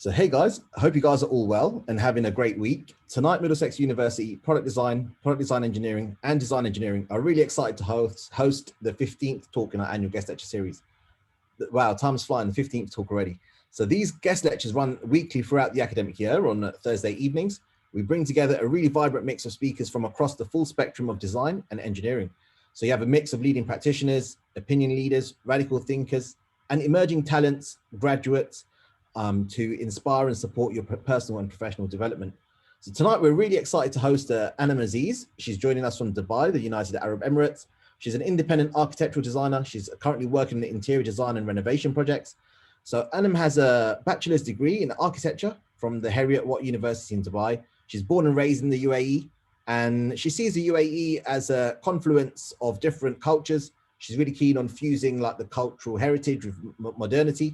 So hey guys, I hope you guys are all well and having a great week. Tonight, Middlesex University Product Design Engineering and Design Engineering are really excited to host the 15th talk in our annual guest lecture series. Wow, time's flying, the 15th talk already. So these guest lectures run weekly throughout the academic year on Thursday evenings. We bring together a really vibrant mix of speakers from across the full spectrum of design and engineering. So you have a mix of leading practitioners, opinion leaders, radical thinkers, and emerging talents, graduates, to inspire and support your personal and professional development. So tonight we're really excited to host Anam Aziz. She's joining us from Dubai, the United Arab Emirates. She's an independent architectural designer. She's currently working in the interior design and renovation projects. So Anam has a bachelor's degree in architecture from the Heriot-Watt University in Dubai. She's born and raised in the UAE, and she sees the UAE as a confluence of different cultures. She's really keen on fusing like the cultural heritage with modernity.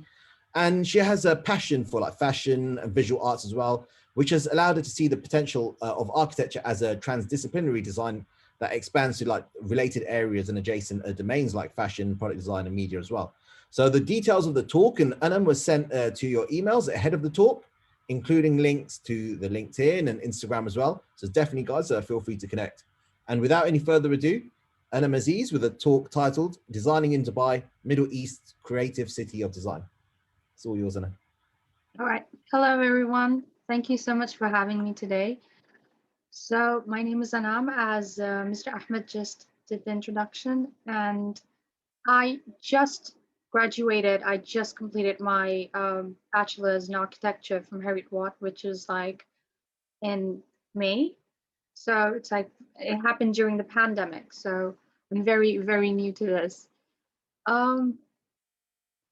And she has a passion for like fashion and visual arts as well, which has allowed her to see the potential of architecture as a transdisciplinary design that expands to like related areas and adjacent domains like fashion, product design, and media as well. So the details of the talk and Anam was sent to your emails ahead of the talk, including links to the LinkedIn and Instagram as well. So definitely guys, feel free to connect. And without any further ado, Anam Aziz with a talk titled Designing in Dubai, Middle East Creative City of Design. It's all yours, Anna. All right. Hello, everyone. Thank you so much for having me today. So my name is Anam, as Mr. Ahmed just did the introduction, and I just graduated. I just completed my bachelor's in architecture from Heriot-Watt, which is like in May. So it's like it happened during the pandemic. So I'm very, very new to this.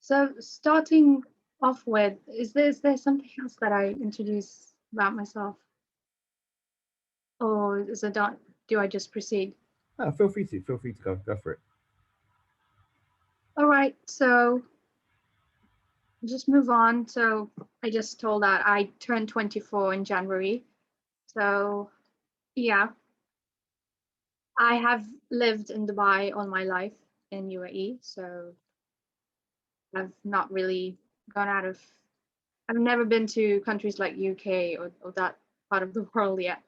So starting off with, is there something else that I introduce about myself, or is it done? Do I just proceed? Feel free to go for it. All right, so just move on. So I just told that I turned 24 in January. So yeah, I have lived in Dubai all my life in UAE. So I've not really gone out of, I've never been to countries like UK or that part of the world yet.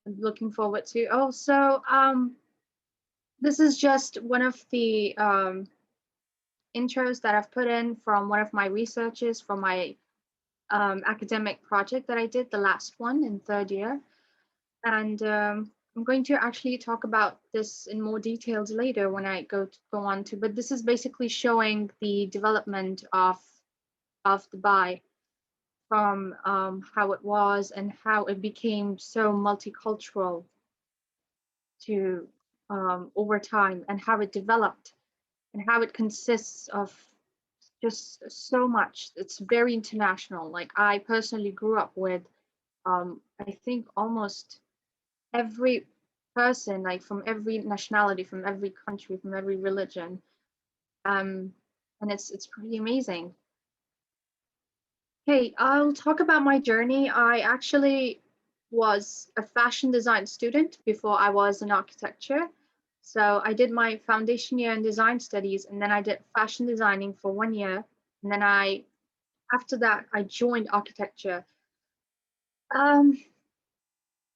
I'm looking forward to. Also, this is just one of the intros that I've put in from one of my researches from my academic project that I did, the last one in third year. And I'm going to actually talk about this in more details later when I go on to, but this is basically showing the development of Dubai from how it was and how it became so multicultural to over time, and how it developed and how it consists of just so much. It's very international. Like I personally grew up with, I think almost every person, like from every nationality, from every country, from every religion, and it's pretty amazing. Okay, I'll talk about my journey. I actually was a fashion design student before I was in architecture. So I did my foundation year in design studies, and then I did fashion designing for 1 year. And then after that, I joined architecture.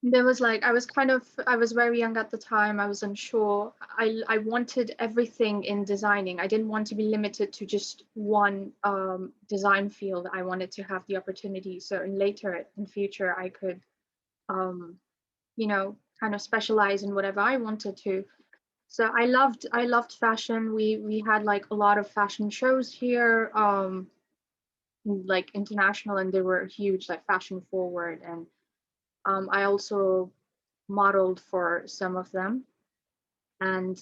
There was like, I was very young at the time. I was unsure. I wanted everything in designing. I didn't want to be limited to just one design field. I wanted to have the opportunity. So later in future, I could, kind of specialize in whatever I wanted to. So I loved fashion. We had like a lot of fashion shows here, like international, and they were huge, like Fashion Forward, and I also modeled for some of them, and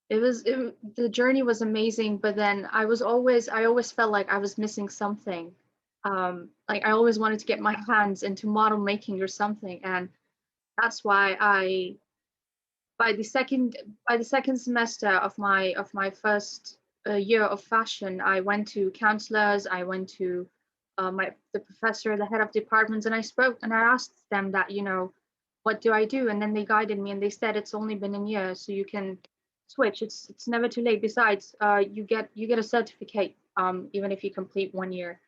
the journey was amazing. But then I always felt like I was missing something. Like I always wanted to get my hands into model making or something, and that's why by the second semester of my first year of fashion, I went to counselors. I went to the professor, the head of departments, and I spoke and I asked them that, what do I do? And then they guided me, and they said it's only been a year, so you can switch. It's never too late. Besides, you get a certificate even if you complete 1 year.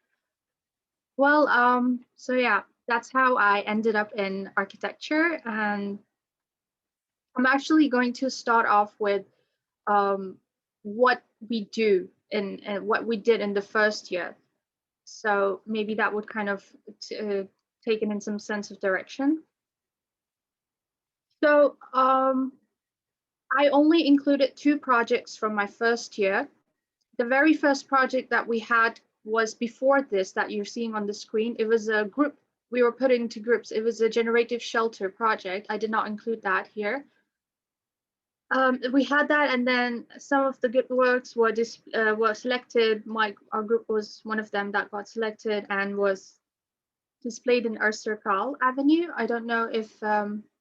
Well, so yeah, that's how I ended up in architecture, and I'm actually going to start off with um, what we do and what we did in the first year. So maybe that would kind of take it in some sense of direction. So I only included two projects from my first year. The very first project that we had was before this that you're seeing on the screen. It was a group, we were put into groups. It was a generative shelter project. I did not include that here. We had that, and then some of the good works were selected. Our group was one of them that got selected and was displayed in Circle Avenue. I don't know if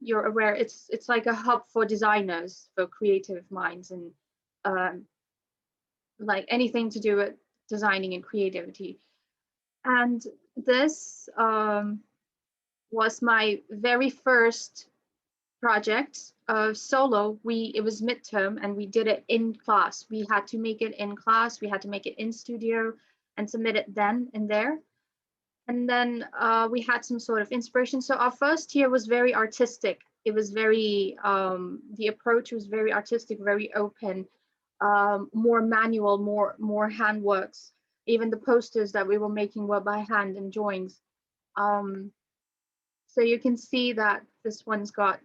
you're aware. It's like a hub for designers, for creative minds, and um, like anything to do with designing and creativity. And this was my very first project solo. It was midterm, and we did it in class. We had to make it in class. We had to make it in studio and submit it then and there. And then we had some sort of inspiration. So our first year was very artistic. It was very the approach was very artistic, very open, more manual, more handworks. Even the posters that we were making were by hand and drawings. Um, so you can see that this one's got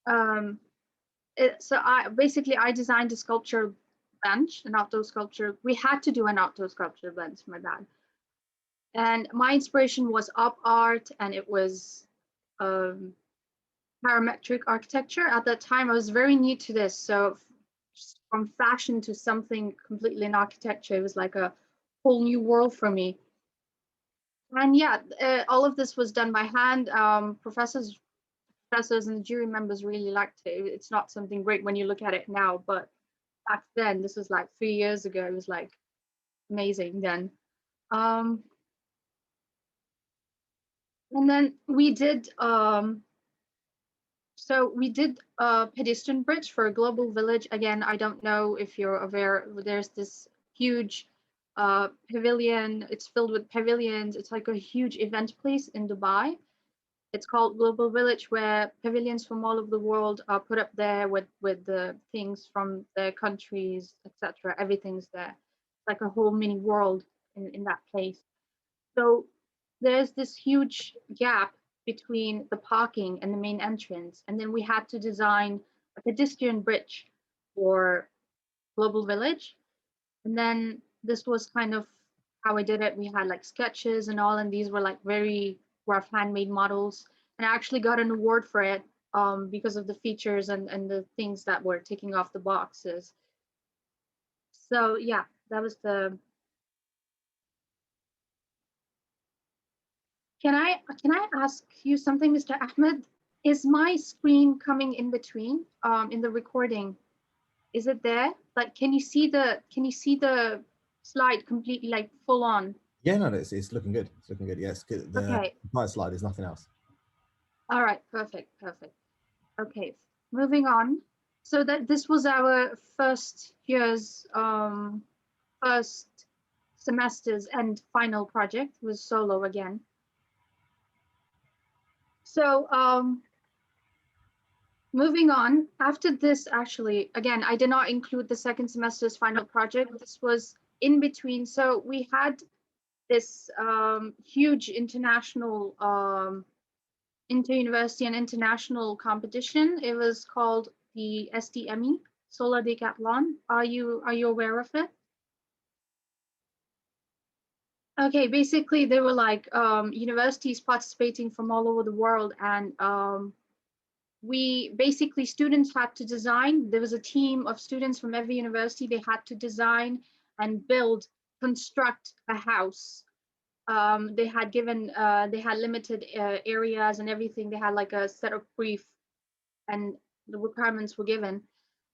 um, so I designed a sculpture bench, an outdoor sculpture. We had to do an outdoor sculpture bench, my bad. And my inspiration was op art, and it was um, parametric architecture. At that time, I was very new to this. So from fashion to something completely in architecture, it was like a whole new world for me. And yeah, all of this was done by hand. Professors and jury members really liked it. It's not something great when you look at it now, but back then, this was like 3 years ago, it was like amazing then. Um, and then we did a pedestrian bridge for a global village. Again, I don't know if you're aware, there's this huge pavilion. It's filled with pavilions. It's like a huge event place in Dubai. It's called Global Village, where pavilions from all over the world are put up there with the things from their countries, etc. Everything's there. It's like a whole mini world in that place. So there's this huge gap between the parking and the main entrance. And then we had to design a pedestrian bridge for Global Village. And then this was kind of how I did it. We had like sketches and all, and these were like very rough handmade models. And I actually got an award for it because of the features and the things that were ticking off the boxes. So yeah, that was the. Can I ask you something, Mr. Ahmed? Is my screen coming in between in the recording? Is it there? Like, can you see the slide completely like full on? Yeah, no, it's looking good. It's looking good. Yes, the Okay. entire slide is nothing else. All right. Perfect. Perfect. Okay. Moving on. So that this was our first year's first semester's and final project. It was solo again. So moving on, after this, actually, again, I did not include the second semester's final project. This was in between. So we had this huge international inter-university and international competition. It was called the Sdme, Solar Decathlon. Are you aware of it? Okay, basically there were like universities participating from all over the world, and we basically students had to design. There was a team of students from every university. They had to design and construct a house. They had limited areas and everything. They had like a set of brief, and the requirements were given.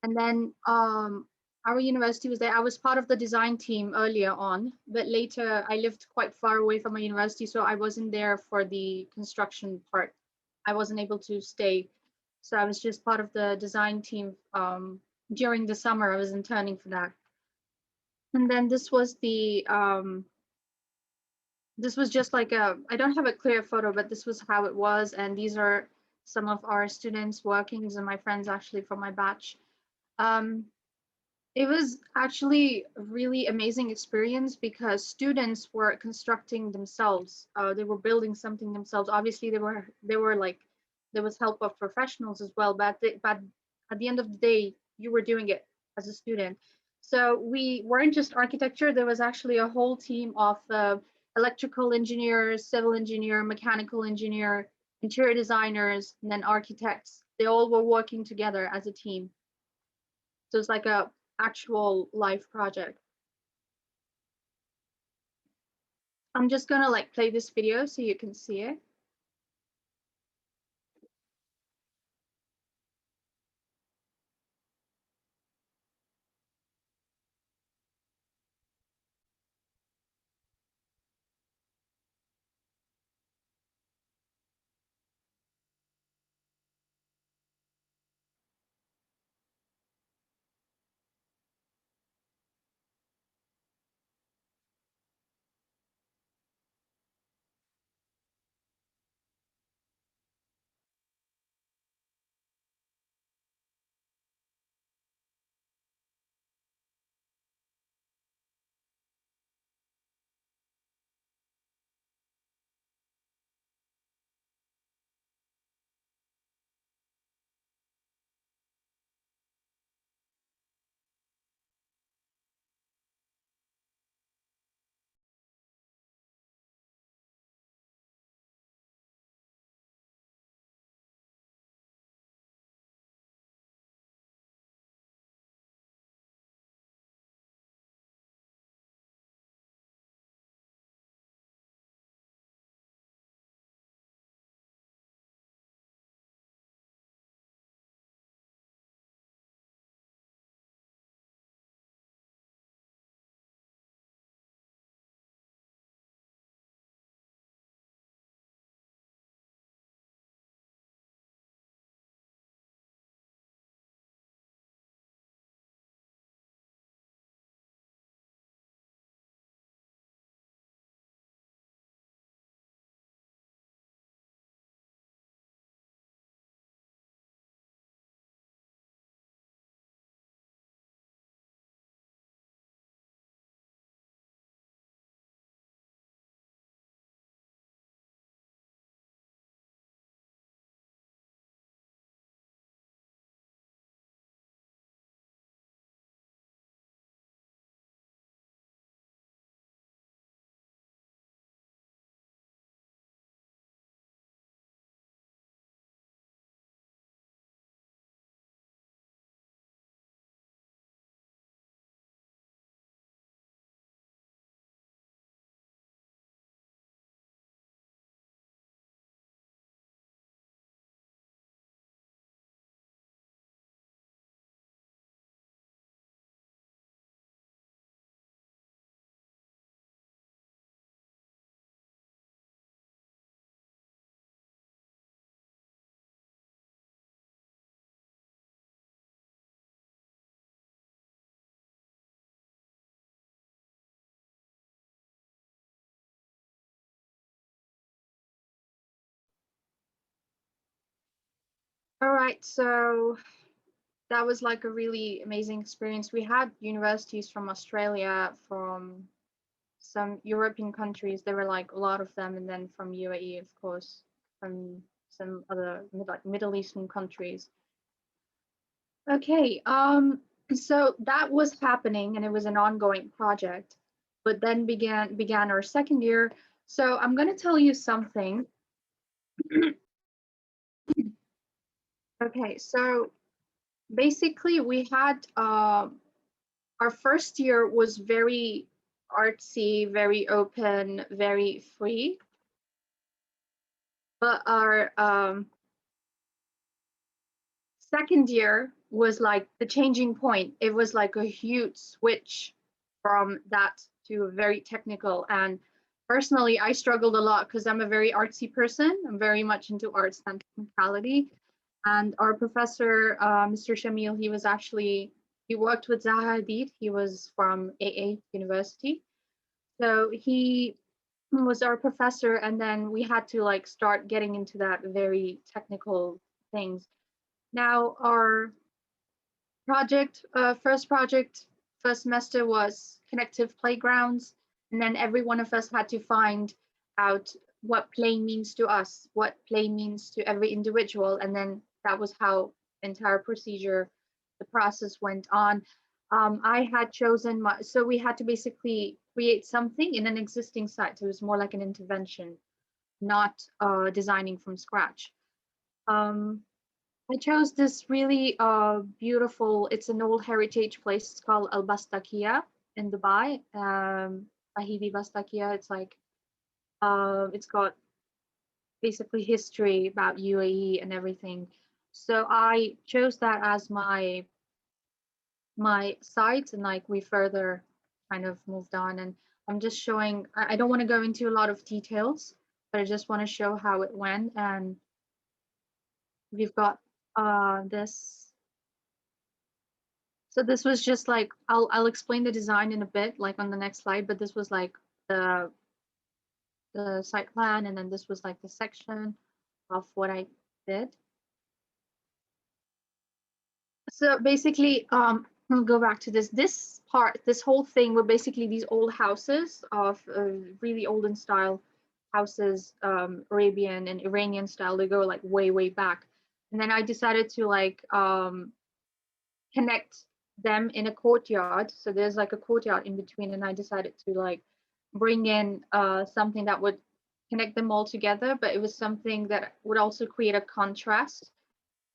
And then our university was there. I was part of the design team earlier on, but later I lived quite far away from my university, so I wasn't there for the construction part. I wasn't able to stay. So I was just part of the design team during the summer. I was interning for that. And then this was this was just like I don't have a clear photo, but this was how it was. And these are some of our students working. These are my friends actually from my batch. Um, it was actually a really amazing experience because students were constructing themselves. They were building something themselves. Obviously, they were like there was help of professionals as well, but at the end of the day, you were doing it as a student. So we weren't just architecture. There was actually a whole team of electrical engineers, civil engineer, mechanical engineer, interior designers, and then architects. They all were working together as a team. So it's like a actual life project. I'm just gonna like play this video so you can see it. All right, so that was like a really amazing experience. We had universities from Australia, from some European countries. There were like a lot of them, and then from UAE, of course, from some other like Middle Eastern countries. Okay, so that was happening, and it was an ongoing project. But then began our second year. So I'm gonna tell you something. Okay, so basically we had our first year was very artsy, very open, very free. But our second year was like the changing point. It was like a huge switch from that to very technical. And personally, I struggled a lot because I'm a very artsy person. I'm very much into arts and technicality. And our professor, Mr. Shamil, he was actually he worked with Zaha Hadid. He was from AA University. So he was our professor, and then we had to like start getting into that very technical things. Now our first semester was connective playgrounds, and then every one of us had to find out what play means to us, what play means to every individual, and then that was how the entire procedure, the process went on. I had chosen so we had to basically create something in an existing site. So it was more like an intervention, not designing from scratch. Um, I chose this really beautiful, it's an old heritage place. It's called Al Bastakia in Dubai. Ahidi Bastakia. It's like, it's got basically history about UAE and everything. So I chose that as my site, and like we further kind of moved on. And I'm just showing, I don't want to go into a lot of details, but I just want to show how it went. And we've got this. So this was just like, I'll explain the design in a bit, like on the next slide, but this was like the site plan, and then this was like the section of what I did. So basically, I'll go back to this part, this whole thing were basically these old houses of really olden style houses, Arabian and Iranian style. They go like way, way back. And then I decided to like connect them in a courtyard. So there's like a courtyard in between, and I decided to like bring in something that would connect them all together, but it was something that would also create a contrast.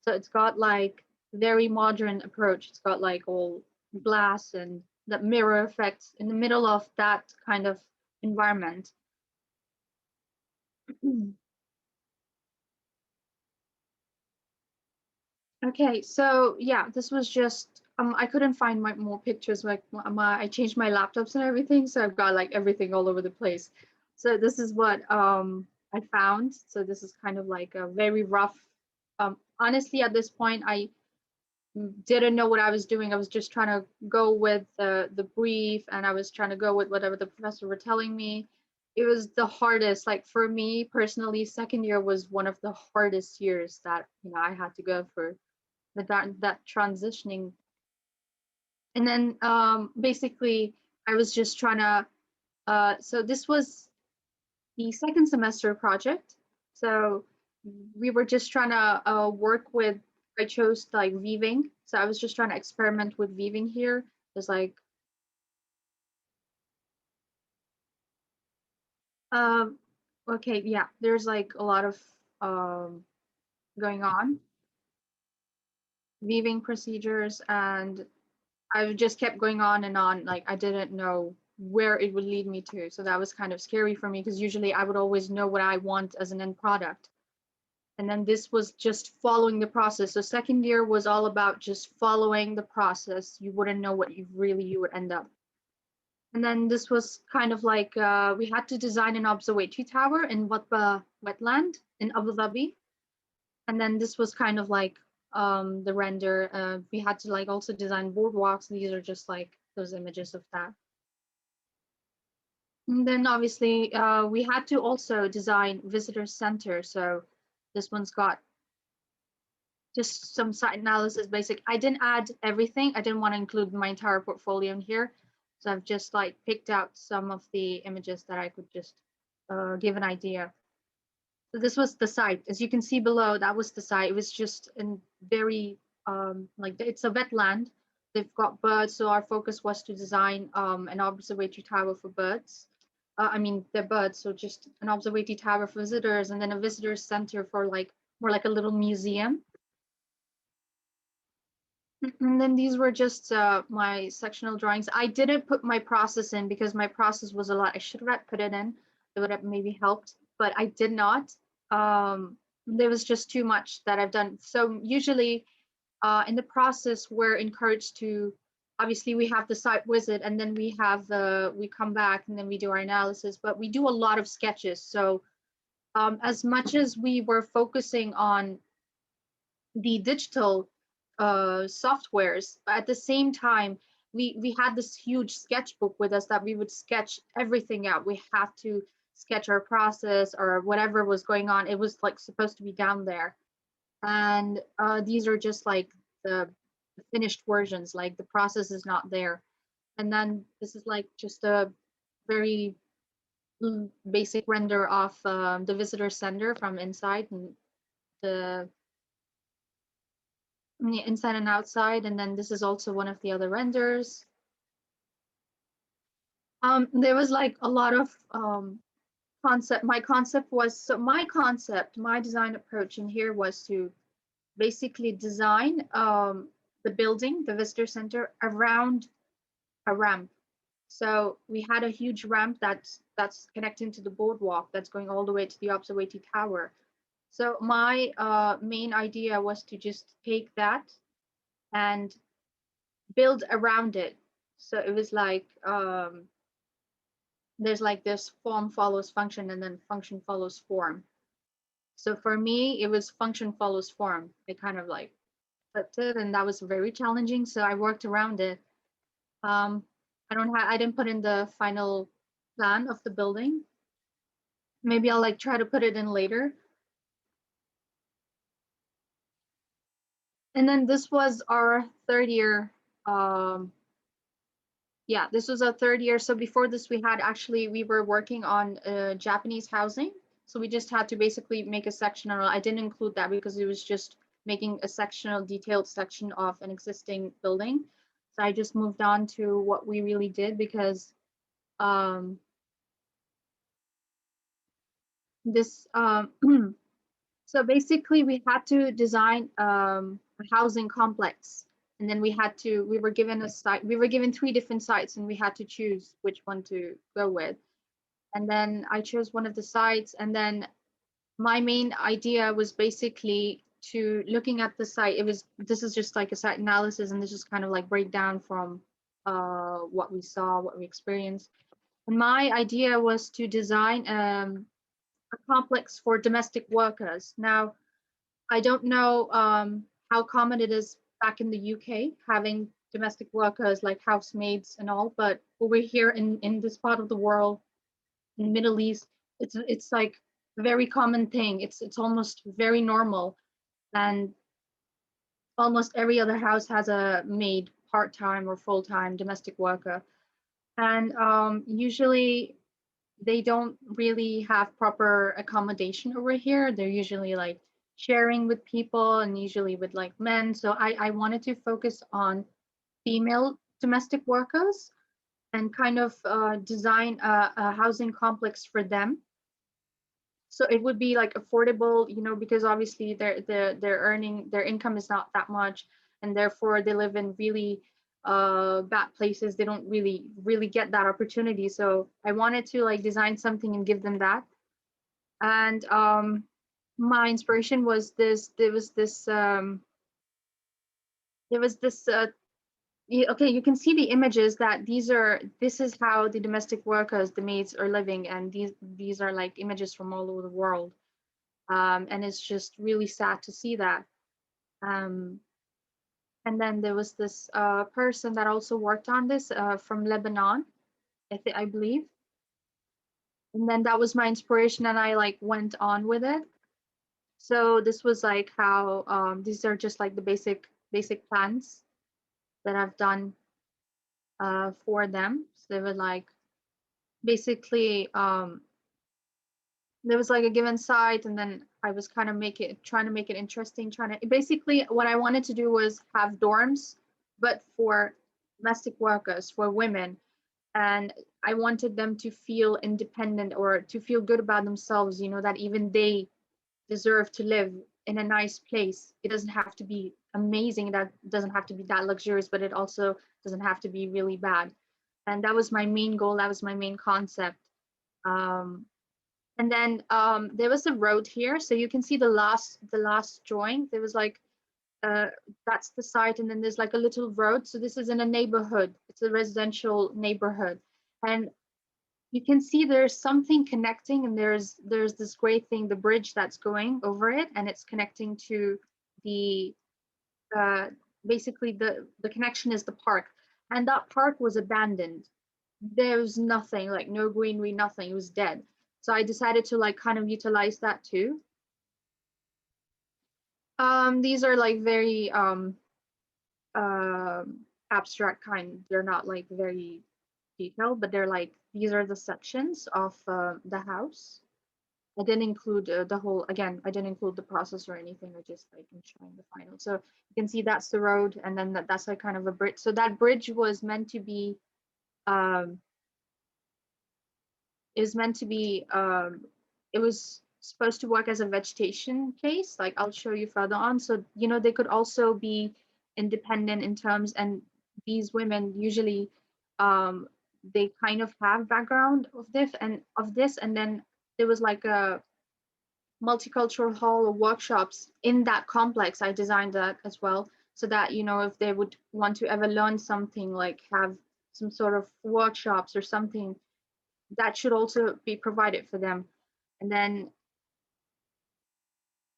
So it's got like very modern approach. It's got like all glass and the mirror effects in the middle of that kind of environment. Okay, so yeah, this was just I couldn't find my more pictures. Like I changed my laptops and everything, so I've got like everything all over the place. So this is what I found. So this is kind of like a very rough. Honestly, at this point, I didn't know what I was doing. I was just trying to go with the brief, and I was trying to go with whatever the professor were telling me. It was the hardest. Like for me personally, second year was one of the hardest years that I had to go through that transitioning. And then basically I was just trying to so this was the second semester project. So we were just trying to work with, I chose like weaving. So I was just trying to experiment with weaving here. There's like um okay, yeah, there's like a lot of going on, weaving procedures, and I just kept going on and on. Like I didn't know where it would lead me to. So that was kind of scary for me, because usually I would always know what I want as an end product. And then this was just following the process. So second year was all about just following the process. You wouldn't know what you would end up. And then this was kind of like we had to design an observatory tower in Watba wetland in Abu Dhabi. And then this was kind of like the render. We had to like also design boardwalks. These are just like those images of that. And then obviously we had to also design visitor center. So this one's got just some site analysis basic. I didn't add everything. I didn't want to include my entire portfolio in here. So I've just like picked out some of the images that I could just give an idea. So this was the site. As you can see below, that was the site. It was just in very like it's a wetland. They've got birds, so our focus was to design an observatory tower for birds. I mean, they're birds, so just an observatory tower for visitors, and then a visitor center for like more like a little museum. And then these were just my sectional drawings. I didn't put my process in because my process was a lot. I should have put it in. It would have maybe helped, but I did not. There was just too much that I've done. So usually in the process, we're encouraged to, obviously we have the site visit, and then we have we come back and then we do our analysis, but we do a lot of sketches. So as much as we were focusing on the digital softwares. But at the same time, we had this huge sketchbook with us that we would sketch everything out. We had to sketch our process or whatever was going on. It was like supposed to be down there. And these are just like the finished versions, like the process is not there. And then this is like just a very basic render of the visitor center from inside and the inside and outside. And then this is also one of the other renders. There was like a lot of concept. My concept was, so my concept, my design approach in here was to basically design the building, the visitor center, around a ramp. So we had a huge ramp that's connecting to the boardwalk that's going all the way to the observatory tower. So my main idea was to just take that and build around it. So it was like there's like this form follows function and then function follows form. So for me, it was function follows form. I kind of like flipped it, and that was very challenging. So I worked around it. I didn't put in the final plan of the building. Maybe I'll like try to put it in later. And then this was our third year. Yeah, this was our third year. So before this, we were working on Japanese housing. So we just had to basically make a sectional. I didn't include that because it was just making a sectional, detailed section of an existing building. So I just moved on to what we really did because this so basically we had to design a housing complex, and then we were given a site. We were given 3 different sites, and we had to choose which one to go with. And then I chose one of the sites, and then my main idea was basically to looking at the site. This is just like a site analysis, and this is kind of like breakdown from what we saw, what we experienced. And my idea was to design a complex for domestic workers. Now, I don't know how common it is back in the UK having domestic workers like housemaids and all, but over here in this part of the world, in the Middle East, it's like a very common thing. It's almost very normal, and almost every other house has a maid, part-time or full-time domestic worker. And usually they don't really have proper accommodation over here. They're usually like sharing with people and usually with like men. So I wanted to focus on female domestic workers and kind of design a housing complex for them. So it would be like affordable, because obviously their income is not that much, and therefore they live in really bad places. They don't really get that opportunity. So I wanted to like design something and give them that. And my inspiration was there was this okay, you can see the images that this is how the domestic workers, the maids, are living, and these are like images from all over the world. And it's just really sad to see that. And then there was this person that also worked on this from Lebanon, I believe. And then that was my inspiration, and I like went on with it. So this was like how these are just like the basic plans that I've done for them. So they were like basically there was like a given site, and then I was kind of trying to make it interesting, basically what I wanted to do was have dorms, but for domestic workers, for women. And I wanted them to feel independent or to feel good about themselves, that even they deserve to live in a nice place. It doesn't have to be amazing, that doesn't have to be that luxurious, but it also doesn't have to be really bad. And that was my main goal, that was my main concept. And then there was a road here, so you can see the last drawing. There was like that's the site, and then there's like a little road. So this is in a neighborhood. It's a residential neighborhood, and you can see there's something connecting, and there's this great thing, the bridge that's going over it, and it's connecting to the basically the connection is the park, and that park was abandoned. There was nothing, like no greenery, nothing. It was dead. So I decided to like kind of utilize that too. These are like very abstract kind. They're not like very detailed, but they're like these are the sections of the house. I didn't include the whole, again, I didn't include the process or anything. I just like am showing the final. So you can see that's the road, and then that's like kind of a bridge. So that bridge was meant to be um is meant to be it was supposed to work as a vegetation place, like I'll show you further on. So you know they could also be independent in terms, and these women usually um they kind of have background of this, and then there was like a multicultural hall or workshops in that complex. I designed that as well, so that you know if they would want to ever learn something, like have some sort of workshops or something, that should also be provided for them. And then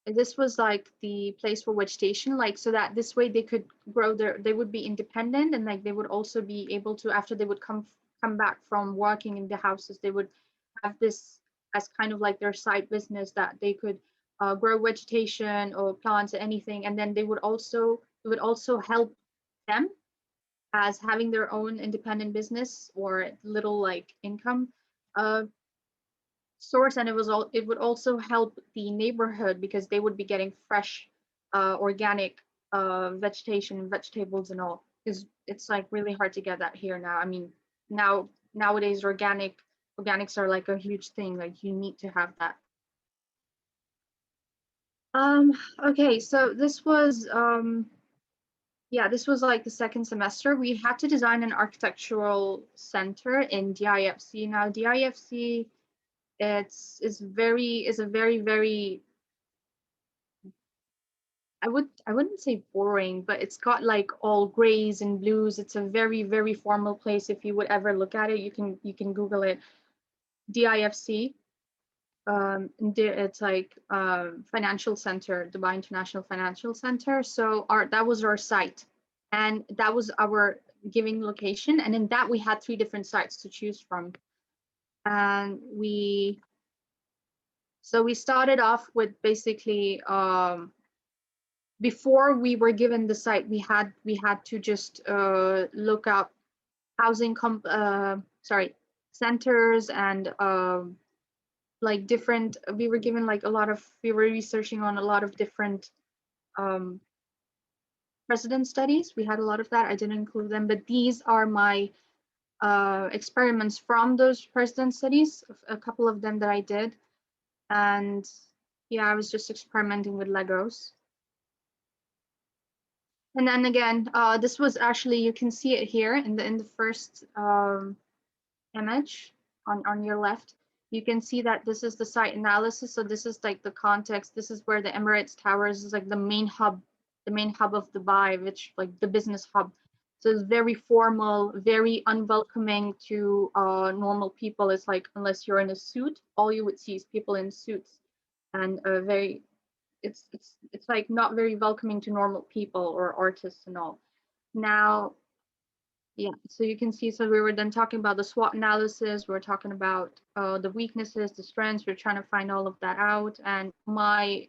this was like the place for vegetation, like so that this way they could grow they would be independent, and like they would also be able to, after they would come back from working in the houses, they would have this as kind of like their side business, that they could grow vegetation or plants or anything, and then they would also, it would also help them as having their own independent business or little like income uh, source. And it would also help the neighborhood because they would be getting fresh organic vegetation, vegetables and all, because it's like really hard to get that here now. I mean, nowadays organics are like a huge thing, like you need to have that. um okay, so this was yeah, this was like the second semester. We had to design an architectural center in DIFC. Now DIFC, is a very, I wouldn't say boring, but it's got like all grays and blues. It's a very formal place. If you would ever look at it, you can Google it. DIFC. It's like financial center, Dubai International Financial Center. So that was our site, and that was our giving location. And in that we had 3 different sites to choose from. And we started off with basically before we were given the site, we had to just look up housing centers, and like different, we were given like a lot of, we were researching on a lot of different um, precedent studies. We had a lot of that. I didn't include them, but these are my experiments from those precedent studies, a couple of them that I did. And yeah, I was just experimenting with Legos. And then again, this was actually, you can see it here in the first image on your left. You can see that this is the site analysis. So this is like the context. This is where the Emirates Towers is, like the main hub of Dubai, which like the business hub. So it's very formal, very unwelcoming to normal people. It's like, unless you're in a suit, all you would see is people in suits, and very, it's like not very welcoming to normal people or artists and all. Now, yeah, so you can see, so we were then talking about the SWOT analysis, we're talking about the weaknesses, the strengths, we're trying to find all of that out. And my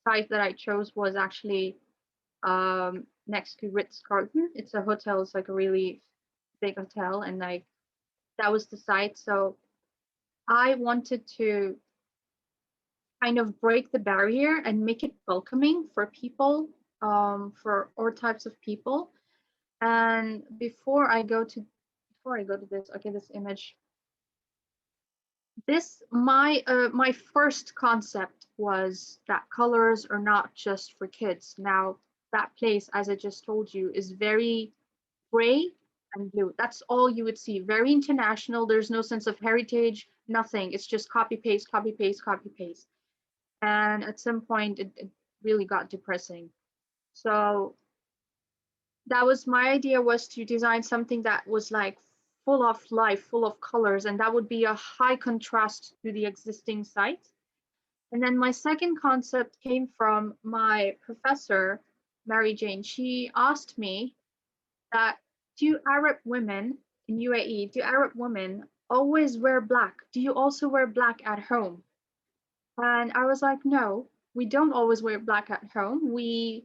site that I chose was actually next to Ritz-Carlton. It's a hotel, it's like a really big hotel, and like that was the site. So I wanted to kind of break the barrier and make it welcoming for people, for all types of people. And before I go to this, okay, this image. This my first concept was that colors are not just for kids. Now that place, as I just told you, is very gray and blue. That's all you would see. Very international. There's no sense of heritage, nothing. It's just copy paste, copy paste, copy paste. And at some point, it really got depressing. So that was my idea, was to design something that was like full of life, full of colors, and that would be a high contrast to the existing site. And then my second concept came from my professor. Mary Jane, she asked me that, do Arab women in UAE, do Arab women always wear black? Do you also wear black at home? And I was like, no, we don't always wear black at home. We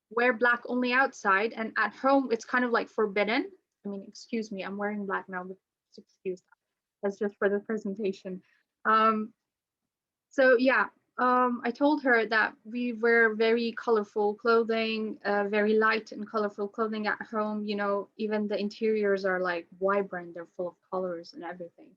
wear black only outside, and at home it's kind of like forbidden. I mean, excuse me, I'm wearing black now, but excuse that. That's just for the presentation. Um, so yeah, I told her that we wear very colorful clothing, very light and colorful clothing at home. You know, even the interiors are like vibrant, they're full of colors and everything.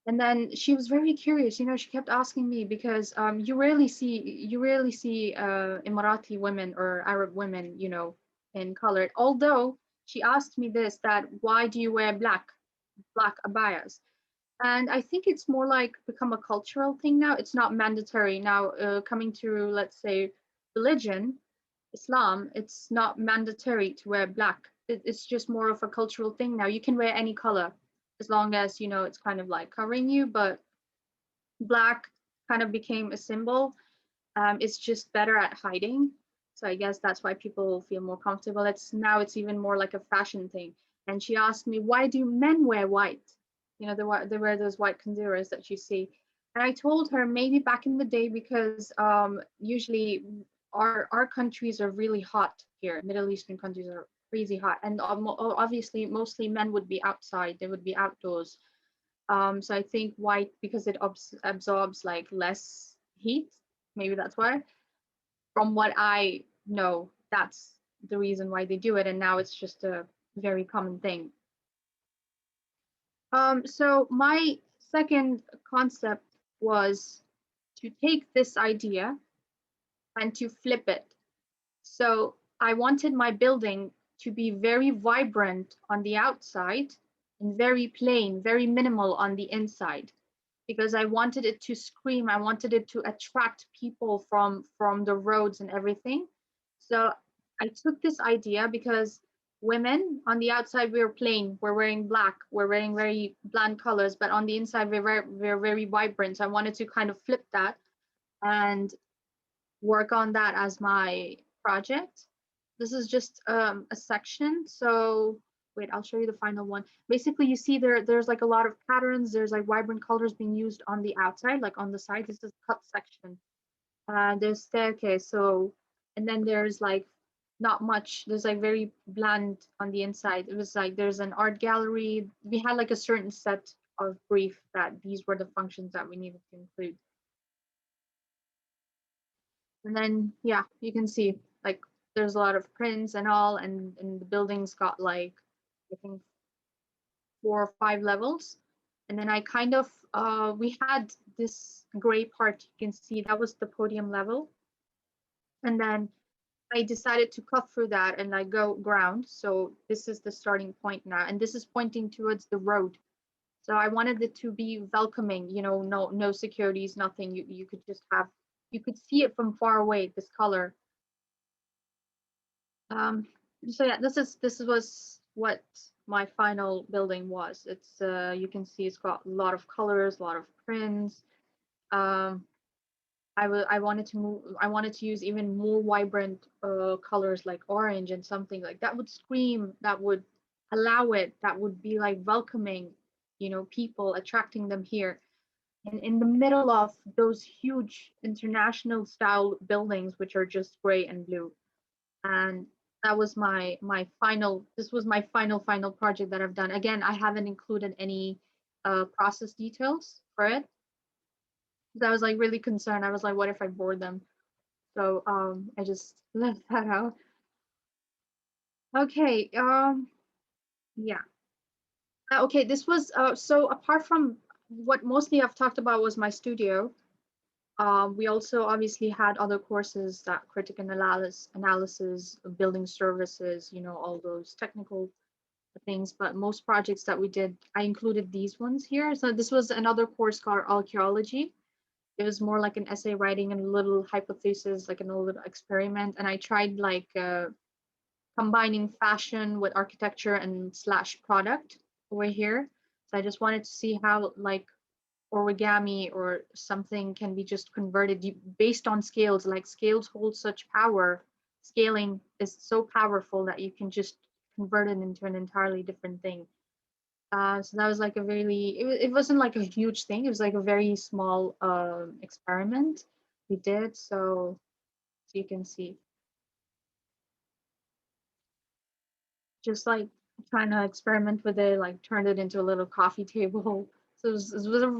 And then she was very curious, you know, she kept asking me because you rarely see Emirati women or Arab women, you know, in color. Although she asked me this, that why do you wear black abayas? And I think it's more like become a cultural thing now. It's not mandatory now. Coming to, let's say, religion, Islam, it's not mandatory to wear black. It's just more of a cultural thing now. You can wear any color as long as, you know, it's kind of like covering you, but black kind of became a symbol. It's just better at hiding. So I guess that's why people feel more comfortable. It's even more like a fashion thing. And she asked me, why do men wear white? You know, they wear those white kanduras that you see. And I told her maybe back in the day because usually our countries are really hot here. Middle Eastern countries are crazy hot, and obviously mostly men would be outside. They would be outdoors. So I think white, because it absorbs like less heat. Maybe that's why. From what I know, that's the reason why they do it, and now it's just a very common thing. So my second concept was to take this idea and to flip it. So I wanted my building to be very vibrant on the outside and very plain, very minimal on the inside, because I wanted it to scream. I wanted it to attract people from the roads and everything. So I took this idea because women on the outside, we're plain, we're wearing black, we're wearing very bland colors, but on the inside we're very vibrant. So I wanted to kind of flip that and work on that as my project. This is just a section. So wait, I'll show you the final one. Basically, you see there's like a lot of patterns. There's like vibrant colors being used on the outside, like on the side. This is cut section. There's staircase. So, and then there's like not much. There's like very bland on the inside. It was like there's an art gallery. We had like a certain set of brief that these were the functions that we needed to include. And then yeah, you can see like there's a lot of prints and all, and the building's got like I think 4 or 5 levels. And then I kind of we had this gray part, you can see that was the podium level. And then I decided to cut through that and I go ground. So this is the starting point now, and this is pointing towards the road. So I wanted it to be welcoming, you know, no securities, nothing. You could just have, you could see it from far away, this color. So yeah, this was what my final building was. It's you can see it's got a lot of colors, a lot of prints. Um, I wanted to move. I wanted to use even more vibrant colors like orange and something like that would scream. That would allow it. That would be like welcoming, you know, people, attracting them here. And in the middle of those huge international style buildings, which are just gray and blue. And that was my final, this was my final project that I've done. Again, I haven't included any process details for it, because I was like really concerned. I was like, what if I bore them? So I just left that out. Okay, yeah. Okay, this was so apart from what mostly I've talked about was my studio. We also obviously had other courses, that critical analysis, building services, you know, all those technical things. But most projects that we did, I included these ones here. So this was another course called archaeology. It was more like an essay writing and a little hypothesis, like a little experiment. And I tried like combining fashion with architecture and slash product over here. So I just wanted to see how like origami or something can be just converted based on scales. Like scales hold such power scaling is so powerful that you can just convert it into an entirely different thing. So that was like a really, it wasn't like a huge thing. It was like a very small experiment we did. So you can see, just like trying to experiment with it, like turned it into a little coffee table. So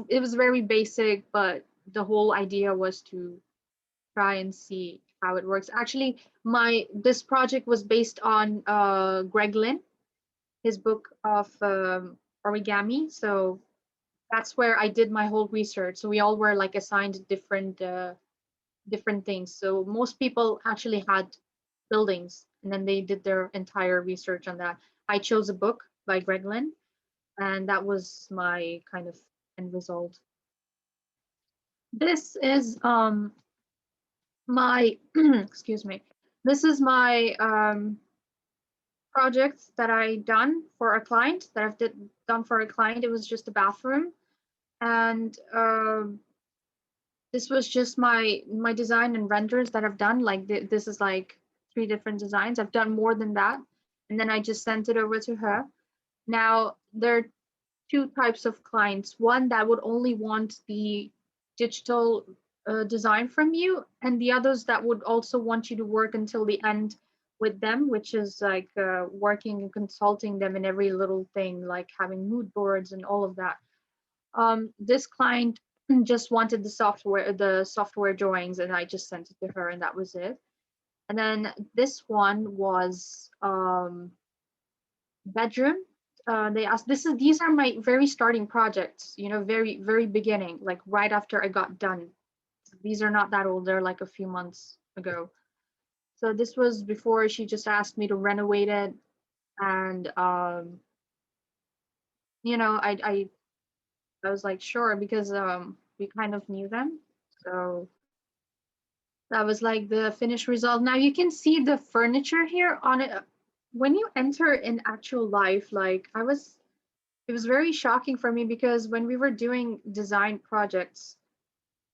it was very basic, but the whole idea was to try and see how it works. Actually, this project was based on Greg Lynn, his book of origami. So that's where I did my whole research. So we all were like assigned different things. So most people actually had buildings, and then they did their entire research on that. I chose a book by Greg Lynn, and that was my kind of end result. This is my excuse me. This is my project that I done for a client that done for a client. It was just a bathroom, and this was just my design and renders that I've done. Like this is like 3 different designs. I've done more than that, and then I just sent it over to her. Now there are 2 types of clients. One that would only want the digital design from you, and the others that would also want you to work until the end with them, which is like working and consulting them in every little thing, like having mood boards and all of that. This client just wanted the software drawings, and I just sent it to her, and that was it. And then this one was bedroom. They asked, these are my very starting projects, you know, very beginning, like right after I got done. These are not that old, they're like a few months ago. So this was before she just asked me to renovate it, and you know, I was like, sure, because we kind of knew them. So that was like the finished result. Now you can see the furniture here on it. When you enter in actual life, like it was very shocking for me, because when we were doing design projects,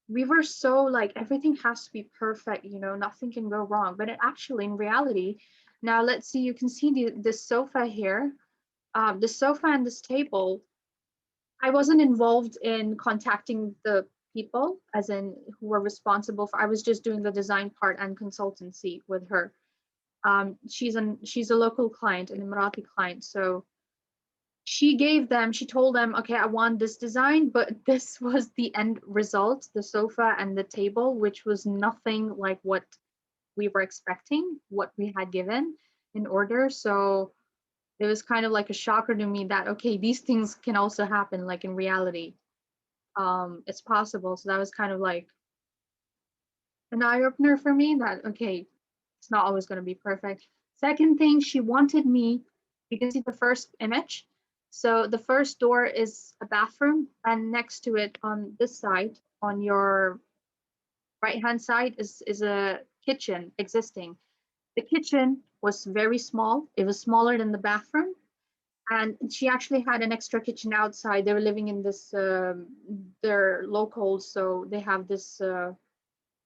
we were so like, everything has to be perfect, you know, nothing can go wrong. But it actually, in reality, now let's see, you can see this sofa here, the sofa and this table. I wasn't involved in contacting the people, as in who were responsible for. I was just doing the design part and consultancy with her. She's a local client, an Emirati client. So she told them, okay, I want this design, but this was the end result, the sofa and the table, which was nothing like what we were expecting, what we had given in order. So it was kind of like a shocker to me that, okay, these things can also happen, like in reality. It's possible. So that was kind of like an eye-opener for me, that, okay, it's not always going to be perfect. Second thing, she wanted me, you can see the first image. So the first door is a bathroom, and next to it on this side, on your right hand side, is a kitchen existing. The kitchen was very small. It was smaller than the bathroom. And she actually had an extra kitchen outside. They were living in this, they're locals, so they have this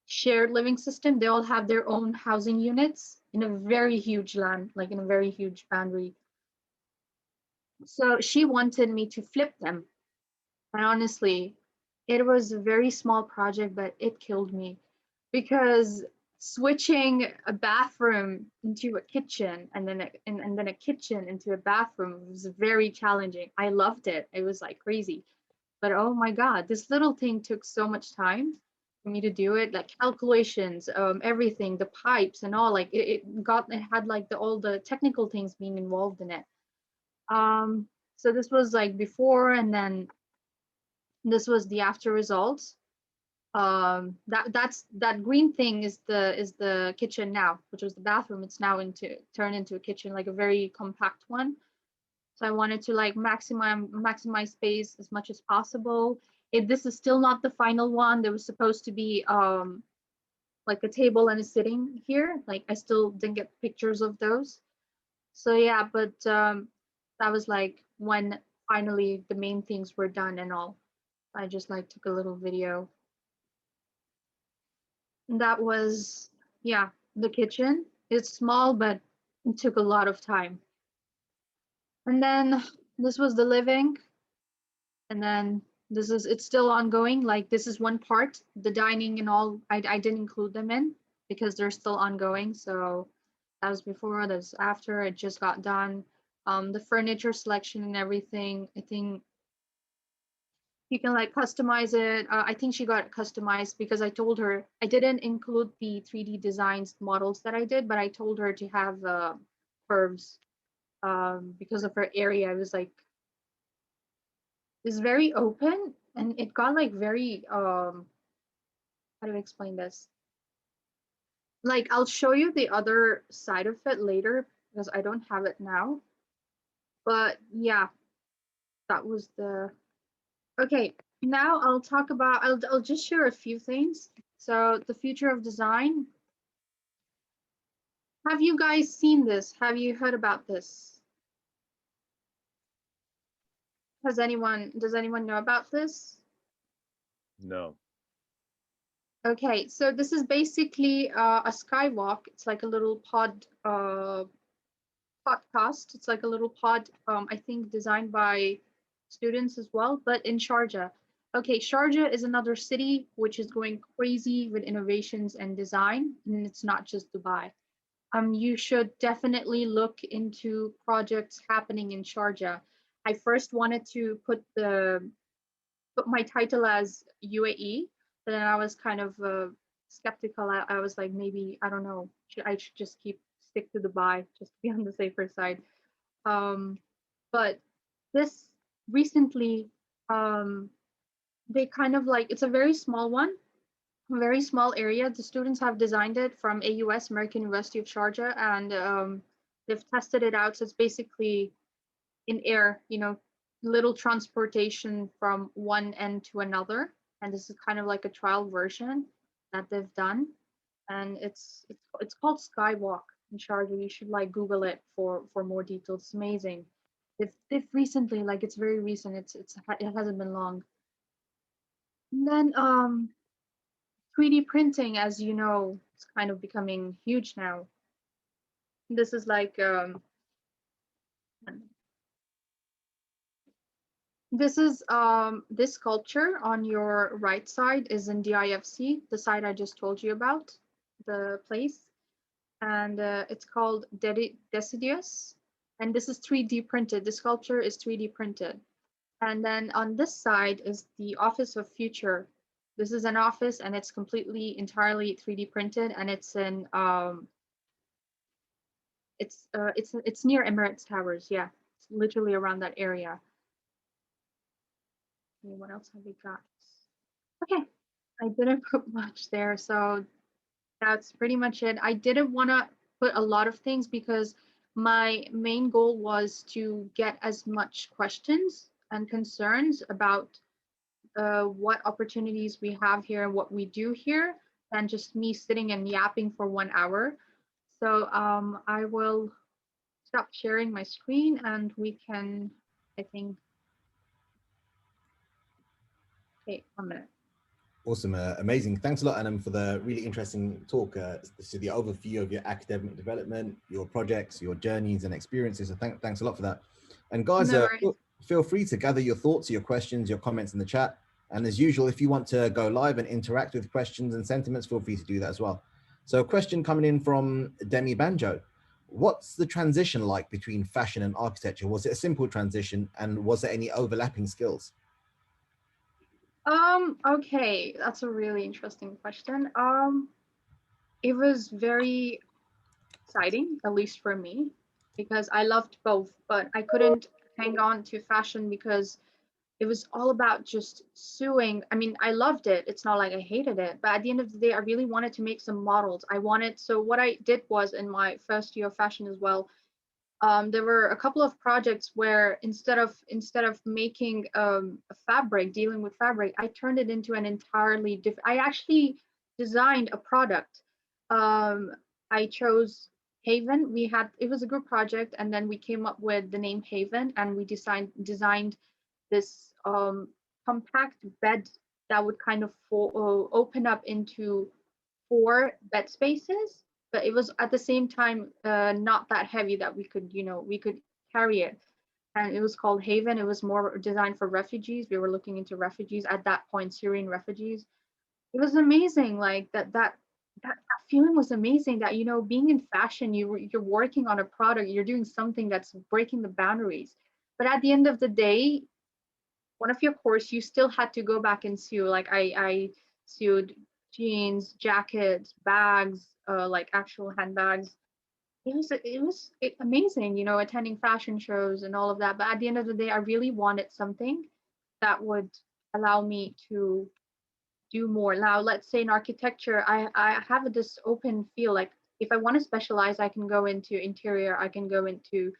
shared living system. They all have their own housing units in a very huge land, like in a very huge boundary. So she wanted me to flip them. And honestly, it was a very small project, but it killed me, because switching a bathroom into a kitchen, and then a kitchen into a bathroom was very challenging. I loved it. It was like crazy. But oh my God, this little thing took so much time for me to do it, like calculations, everything, the pipes and all, like it had like all the technical things being involved in it. So this was like before, and then this was the after results. That green thing is the kitchen now, which was the bathroom. It's now turned into a kitchen, like a very compact one. So I wanted to like maximize space as much as possible. If this is still not the final one, there was supposed to be like a table and a sitting here. Like I still didn't get pictures of those. So yeah, but that was like when finally the main things were done and all. I just like took a little video. And that was, yeah, the kitchen. It's small, but it took a lot of time. And then this was the living, and then it's still ongoing. Like this is one part, the dining and all. I didn't include them in because they're still ongoing. So that was before, that was after. It just got done. The furniture selection and everything. I think you can like customize it. I think she got customized because I told her I didn't include the 3D designs models that I did, but I told her to have curves because of her area. It was like it's very open and it got like very how do I explain this? Like I'll show you the other side of it later because I don't have it now. But yeah, that was the okay. Now I'll talk about I'll just share a few things. So the future of design. Have you guys seen this? Have you heard about this? Does anyone know about this? No. Okay, so this is basically a skywalk. It's like a little podcast. It's like a little pod, I think designed by students as well, but in Sharjah. Okay, Sharjah is another city which is going crazy with innovations and design, and it's not just Dubai. You should definitely look into projects happening in Sharjah. I first wanted to put my title as UAE, but then I was kind of skeptical. I was like, maybe I don't know. I should just stick to Dubai just to be on the safer side. Um, but this recently, um, they kind of like it's a very small one, a very small area. The students have designed it from AUS, American University of Sharjah, and they've tested it out. So it's basically in air, little transportation from one end to another. And this is kind of like a trial version that they've done. And it's called Skywalk in Sharjah. You should like Google it for more details. It's amazing. They've recently, like it's very recent. It hasn't been long. And then 3D printing, as you know, it's kind of becoming huge now. This is like this sculpture on your right side is in DIFC, the site I just told you about, the place, and it's called Decidius, and this is 3D printed. The sculpture is 3D printed, and then on this side is the Office of Future. This is an office, and it's entirely 3D printed, and it's in it's near Emirates Towers. Yeah, it's literally around that area. What else have we got? Okay, I didn't put much there, so that's pretty much it. I didn't want to put a lot of things because my main goal was to get as much questions and concerns about what opportunities we have here and what we do here than just me sitting and yapping for 1 hour. So I will stop sharing my screen and we can, I think, okay, 1 minute. Awesome, amazing. Thanks a lot, Anam, for the really interesting talk. This is the overview of your academic development, your projects, your journeys and experiences. So thanks a lot for that. And guys, No feel free to gather your thoughts, your questions, your comments in the chat. And as usual, if you want to go live and interact with questions and sentiments, feel free to do that as well. So a question coming in from Demi Banjo. What's the transition like between fashion and architecture? Was it a simple transition and was there any overlapping skills? Okay, that's a really interesting question. It was very exciting, at least for me, because I loved both, but I couldn't hang on to fashion because it was all about just sewing. I mean, I loved it. It's not like I hated it, but at the end of the day, I really wanted to make some models. So what I did was in my first year of fashion as well, there were a couple of projects where instead of making a fabric, dealing with fabric, I turned it into an entirely different. I actually designed a product. I chose Haven. It was a group project, and then we came up with the name Haven, and we designed this compact bed that would kind of open up into 4 bed spaces, but it was at the same time not that heavy that we could, we could carry it. And it was called Haven. It was more designed for refugees. We were looking into refugees at that point, Syrian refugees. It was amazing, like that feeling was amazing, that being in fashion, you're working on a product, you're doing something that's breaking the boundaries. But at the end of the day, one of your course, you still had to go back and sew. Like I sewed jeans, jackets, bags, like actual handbags. It amazing, attending fashion shows and all of that. But at the end of the day, I really wanted something that would allow me to do more. Now, let's say in architecture, I have this open feel. Like if I want to specialize, I can go into interior, I can go into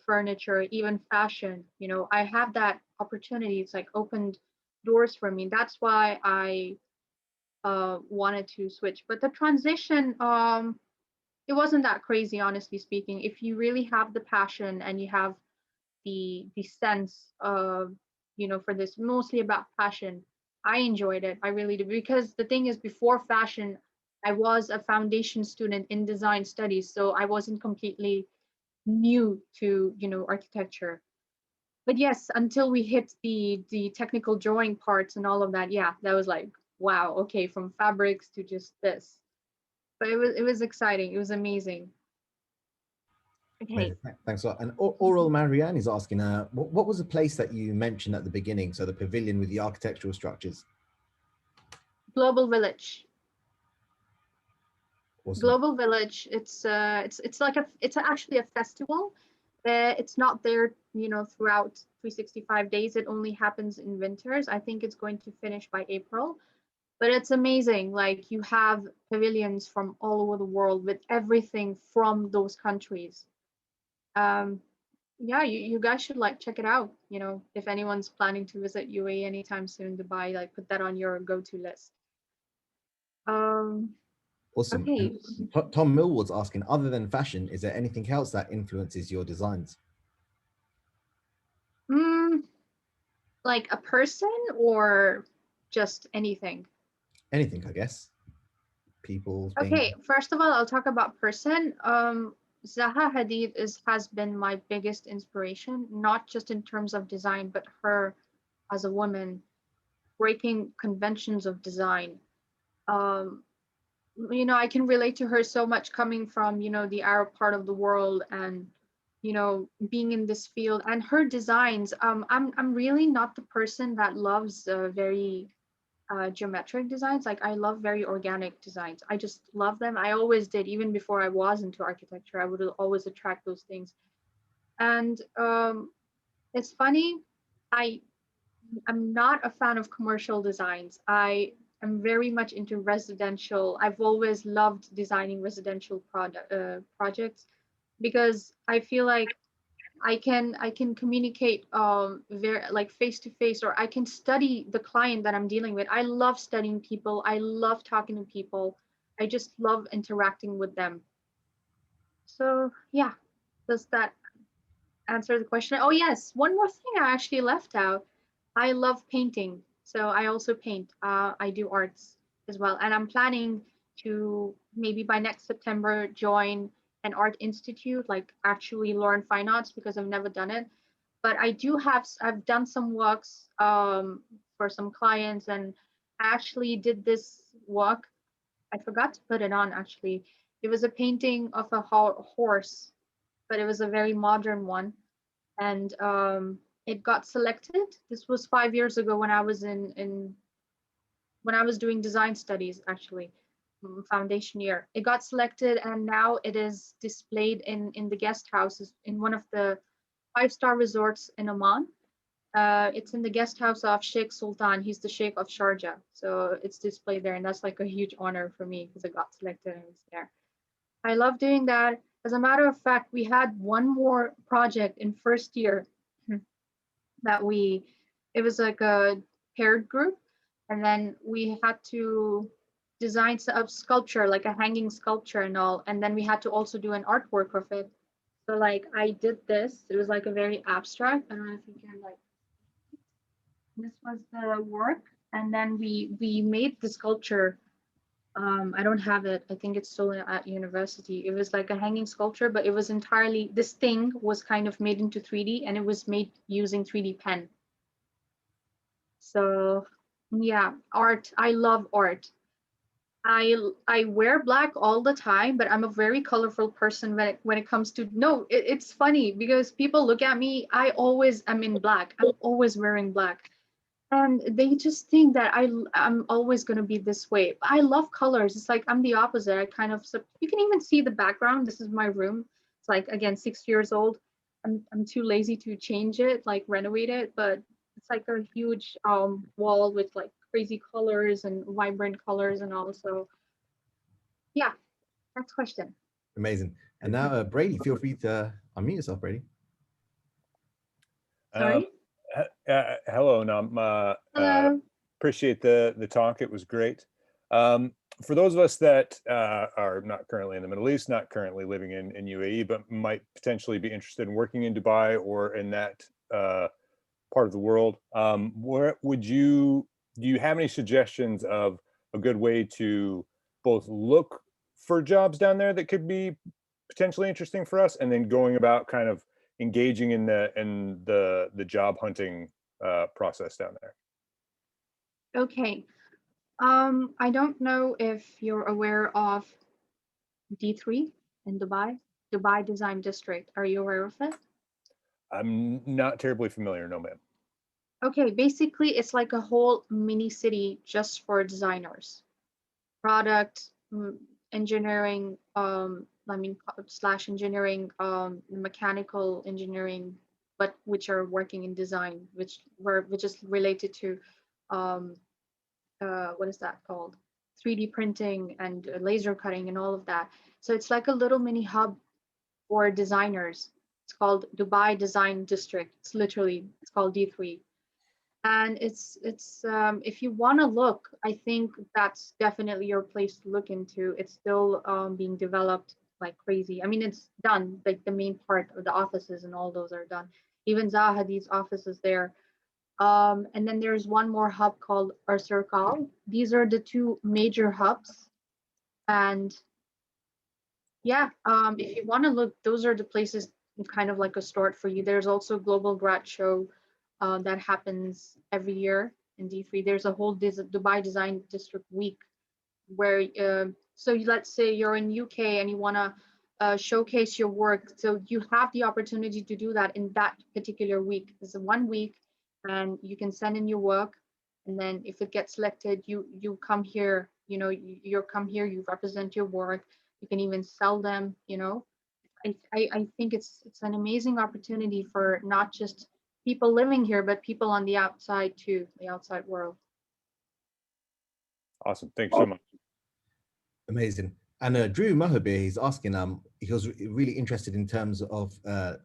furniture, even fashion. I have that opportunity. It's like opened doors for me. That's why I wanted to switch. But the transition, it wasn't that crazy, honestly speaking. If you really have the passion and you have the sense of, for this, mostly about passion, I enjoyed it. I really did, because the thing is, before fashion, I was a foundation student in design studies, so I wasn't completely new to, architecture. But yes, until we hit the technical drawing parts and all of that, yeah, that was like, wow, okay, from fabrics to just this. But it was exciting. It was amazing. Okay, Amazing. Thanks a lot. And Oral Marianne is asking, what was the place that you mentioned at the beginning? So the pavilion with the architectural structures. Global Village. Awesome. Global Village. It's like it's actually a festival. It's not there, throughout 365 days. It only happens in winters. I think it's going to finish by April. But it's amazing. Like you have pavilions from all over the world with everything from those countries. Um, yeah, you guys should like check it out. If anyone's planning to visit UAE anytime soon, Dubai, like put that on your go-to list. Um, Awesome. okay. And Tom Millward's asking, other than fashion, is there anything else that influences your designs? Mm, like a person or just anything? Anything, I guess. People, things. Okay, first of all, I'll talk about person. Zaha Hadid has been my biggest inspiration, not just in terms of design, but her as a woman breaking conventions of design. Um, I can relate to her so much, coming from, the Arab part of the world, and, being in this field and her designs. I'm really not the person that loves very geometric designs. Like I love very organic designs. I just love them. I always did, even before I was into architecture. I would always attract those things. And it's funny, I I'm not a fan of commercial designs. I am very much into residential. I've always loved designing residential projects, because I feel like I can communicate very like face to face, or I can study the client that I'm dealing with. I love studying people. I love talking to people. I just love interacting with them. So yeah, does that answer the question? Oh yes, one more thing I actually left out. I love painting, so I also paint. I do arts as well, and I'm planning to maybe by next September join an art institute, like actually learn fine arts, because I've never done it. But I've done some works for some clients, and I actually did this work. I forgot to put it on actually. It was a painting of a horse, but it was a very modern one, and it got selected. This was 5 years ago when I was in when I was doing design studies, actually, foundation year. It got selected, and now it is displayed in the guest houses in one of the five-star resorts in Oman. It's in the guest house of Sheikh Sultan. He's the Sheikh of Sharjah, so it's displayed there, and that's like a huge honor for me because I got selected and it's there. I love doing that. As a matter of fact, we had one more project in first year that it was like a paired group, and then we had to design a sculpture, like a hanging sculpture and all, and then we had to also do an artwork of it. So like I did this. It was like a very abstract. I don't know if you can like, this was the work, and then we made the sculpture I don't have it. I think it's still at university. It was like a hanging sculpture, but it was entirely, this thing was kind of made into 3D, and it was made using 3D pen. So yeah, art. I love art. I wear black all the time, but I'm a very colorful person when it comes to, no, it's funny because people look at me, I always am in black. I'm always wearing black. And they just think that I'm always going to be this way. I love colors. It's like I'm the opposite. I kind of, so you can even see the background. This is my room. It's like, again, 6 years old. I'm too lazy to change it, like renovate it, but it's like a huge wall with like crazy colors and vibrant colors and all. So yeah, next question. Amazing. And now, Brady, feel free to unmute yourself, Brady. Sorry. Hello, Nam. Hello. Appreciate the talk. It was great. For those of us that are not currently in the Middle East, not currently living in UAE, but might potentially be interested in working in Dubai or in that part of the world, where would do you have any suggestions of a good way to both look for jobs down there that could be potentially interesting for us, and then going about kind of engaging in the job hunting process down there? Okay. I don't know if you're aware of D3 in Dubai, Dubai Design District. Are you aware of it? I'm not terribly familiar, no ma'am. Okay, basically it's like a whole mini city just for designers. Product, engineering, slash engineering, mechanical engineering, but which are working in design, which is related to um, what is that called? 3D printing and laser cutting and all of that. So it's like a little mini hub for designers. It's called Dubai Design District. It's called D3. And it's if you want to look, I think that's definitely your place to look into. It's still being developed like crazy. I mean, it's done. Like the main part of the offices and all those are done. Even Zahadi's office is there. And then there's one more hub called Arcircal. These are the two major hubs. And yeah, if you want to look, those are the places kind of like a start for you. There's also Global Grad Show that happens every year in D3. There's a whole Dubai Design District week where, so let's say you're in UK and you want to showcase your work. So you have the opportunity to do that in that particular week. It's a 1 week and you can send in your work. And then if it gets selected, you come here, you come here, you represent your work. You can even sell them, I think it's an amazing opportunity for not just people living here, but people on the outside too, the outside world. Awesome, thanks so much. Amazing. And Drew Mohabir, he's asking, he was really interested in terms of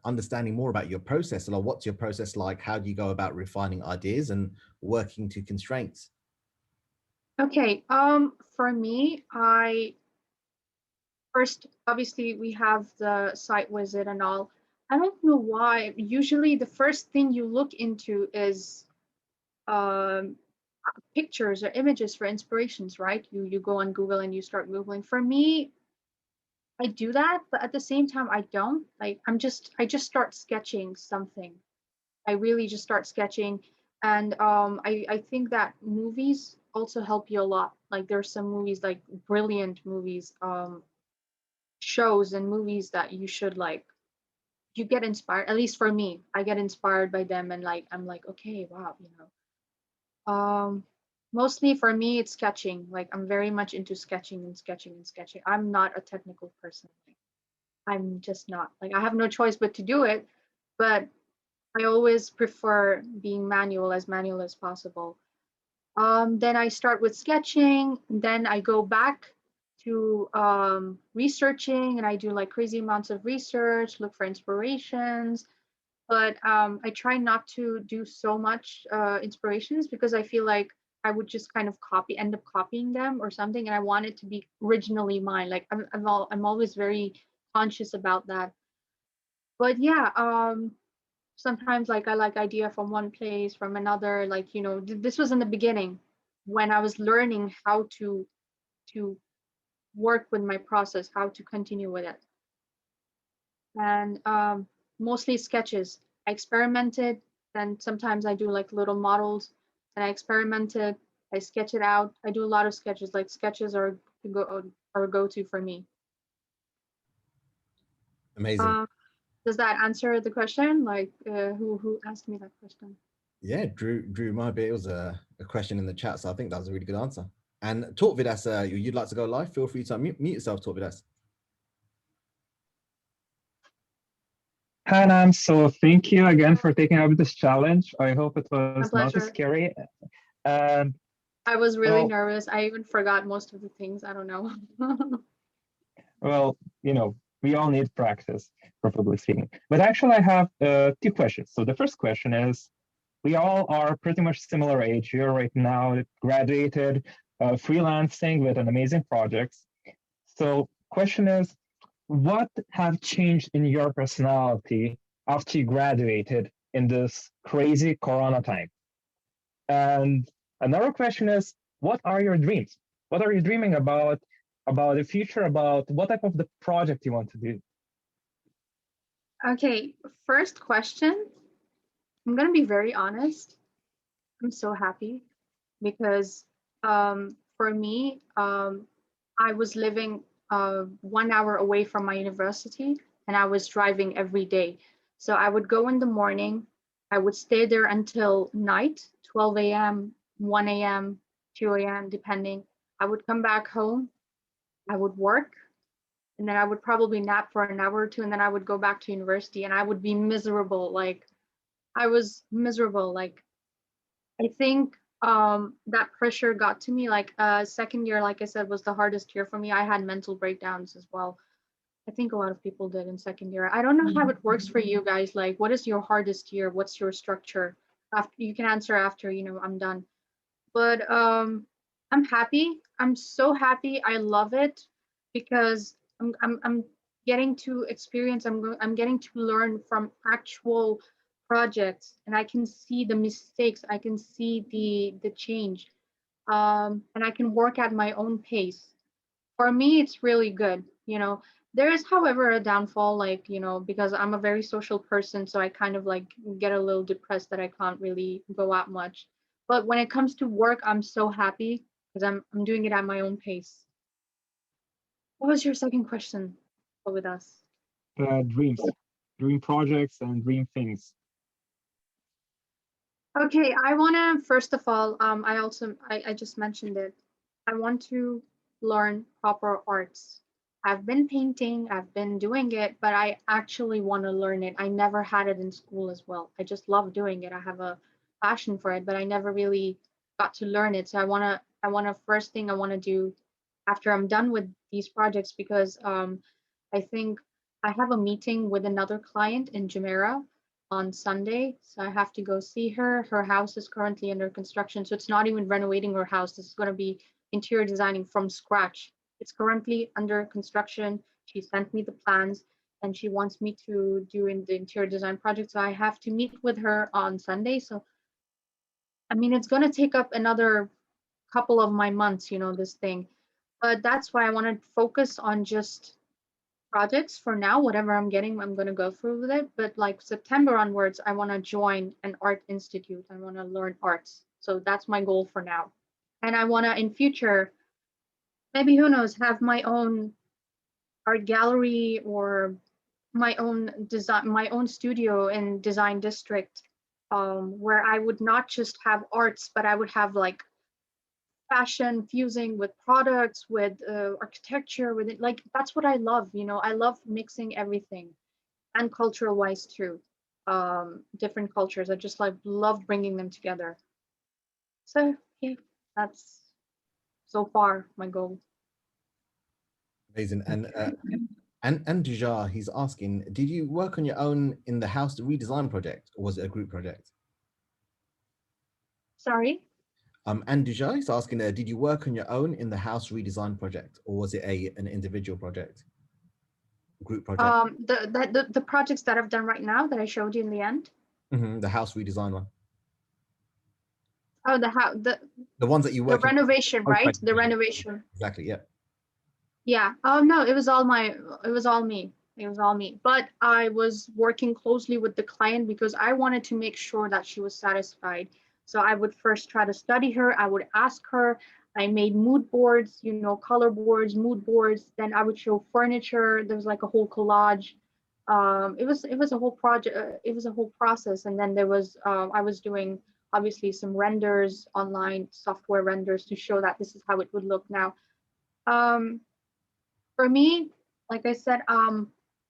understanding more about your process. Like, what's your process like? How do you go about refining ideas and working to constraints? Okay, for me, first, obviously, we have the site visit and all. I don't know why. Usually, the first thing you look into is um, pictures or images for inspirations, right? You go on Google and you start Googling. For me, I do that, but at the same time, I don't. Like, I just start sketching something. I really just start sketching. And I think that movies also help you a lot. Like, there's some movies, like brilliant movies, shows and movies that you should like, you get inspired. At least for me, I get inspired by them, and like I'm like, okay, wow, mostly for me it's sketching. Like I'm very much into sketching and sketching and sketching. I'm not a technical person. I'm just not. Like I have no choice but to do it, but I always prefer being manual as possible. Then I start with sketching, then I go back to researching, and I do like crazy amounts of research, look for inspirations. But I try not to do so much inspirations because I feel like I would just kind of end up copying them or something, and I want it to be originally mine. Like I'm always very conscious about that. But yeah, sometimes like I like idea from one place, from another. Like this was in the beginning when I was learning how to to work with my process, how to continue with it. And mostly sketches. I experimented, then sometimes I do like little models, and I experimented, I sketch it out. I do a lot of sketches, like sketches are a go-to for me. Amazing. Does that answer the question? Like who asked me that question? Yeah, Drew might be. It was a question in the chat, so I think that was a really good answer. And Tortvidas, you'd like to go live? Feel free to mute yourself, Tortvidas. Hi, Anam. So thank you again for taking up this challenge. I hope it was not as scary. And I was really nervous. I even forgot most of the things. I don't know. well, you know, we all need practice for public speaking. But actually, I have two questions. So the first question is, we all are pretty much similar age. You're right now graduated, freelancing with an amazing projects. So question is, what have changed in your personality after you graduated in this crazy Corona time? And another question is, what are your dreams? What are you dreaming about the future, about what type of the project you want to do? Okay, first question. I'm gonna be very honest. I'm so happy because for me, I was living 1 hour away from my university and I was driving every day. So I would go in the morning, I would stay there until night, 12 a.m., 1 a.m., 2 a.m., depending. I would come back home, I would work, and then I would probably nap for an hour or two, and then I would go back to university and I would be miserable. Like I was miserable. Like I think that pressure got to me. Like second year, like I said, was the hardest year for me. I had mental breakdowns as well. I think a lot of people did in second year. I don't know how it works for you guys. Like, what is your hardest year? What's your structure? After you can answer after, you know, I'm done. But I'm happy. I'm so happy. I love it because I'm getting to experience. I'm getting to learn from actual projects, and I can see the mistakes. I can see the change, and I can work at my own pace. For me, it's really good. You know, there is, however, a downfall. Like, you know, because I'm a very social person, so I kind of like get a little depressed that I can't really go out much. But when it comes to work, I'm so happy because I'm doing it at my own pace. What was your second question with us? Dreams, dream projects and dream things. Okay, I want to, first of all, I just mentioned it. I want to learn proper arts. I've been painting, I've been doing it, but I actually want to learn it. I never had it in school as well. I just love doing it. I have a passion for it, but I never really got to learn it. So first thing I want to do after I'm done with these projects, because I think I have a meeting with another client in Jumeirah on Sunday. So I have to go see her. Her house is currently under construction. So it's not even renovating her house. This is going to be interior designing from scratch. It's currently under construction. She sent me the plans and she wants me to do in the interior design project. So I have to meet with her on Sunday. So, I mean, it's going to take up another couple of my months, you know, this thing. But that's why I want to focus on just projects for now. Whatever I'm getting, I'm going to go through with it. But like September onwards, I want to join an art institute. I want to learn arts. So that's my goal for now. And I want to, in future, maybe, who knows, have my own art gallery or my own design, my own studio in design district, where I would not just have arts, but I would have like fashion fusing with products, with architecture, with it. Like, that's what I love. You know, I love mixing everything, and cultural wise too. Different cultures. I just like love bringing them together. So yeah, that's so far my goal. Amazing. And Dujar, he's asking, did you work on your own in the house redesign project, or was it a group project? Sorry? And Dujar is asking, did you work on your own in the house redesign project, or was it an individual project, group project? The projects that I've done right now that I showed you in the end. The house redesign one. Oh, The ones that you The work renovation, Oh, right? right. The renovation. Exactly. Yeah. Yeah. Oh no, it was all me. It was all me. But I was working closely with the client because I wanted to make sure that she was satisfied. So I would first try to study her. I would ask her. I made mood boards, you know, color boards, mood boards. Then I would show furniture. There was like a whole collage. It was a whole project. It was a whole process. And then there was I was doing obviously some renders, online software renders to show that this is how it would look now. Um, for me, like I said,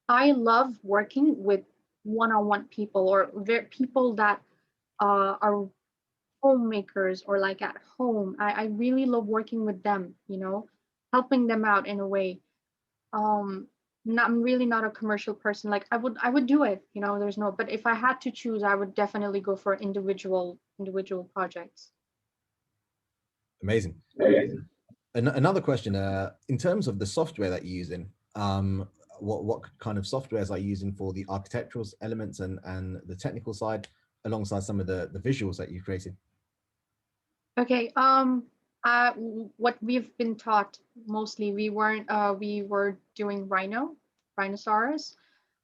I love working with one-on-one people or people that are homemakers or like at home. I really love working with them, you know, helping them out in a way. Um, I'm really not a commercial person. Like I would do it, you know, there's no, but if I had to choose, I would definitely go for individual projects. Amazing. Another question, in terms of the software that you're using, what kind of softwares are you using for the architectural elements and the technical side, alongside some of the visuals that you've created? Okay. What we've been taught mostly, we were doing Rhinoceros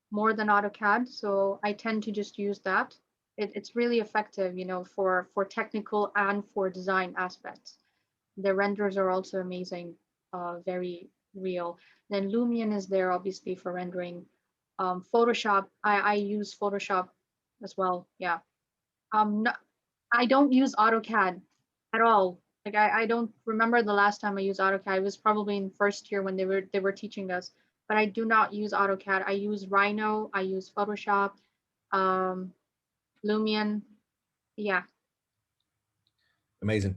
more than AutoCAD. So I tend to just use that. It's really effective, you know, for technical and for design aspects. The renders are also amazing, very real. Then Lumion is there obviously for rendering. Photoshop, I use Photoshop as well. Yeah. No, I don't use AutoCAD at all. Like I don't remember the last time I used AutoCAD. It was probably in first year when they were teaching us. But I do not use AutoCAD. I use Rhino. I use Photoshop, um, Lumion. Yeah. Amazing.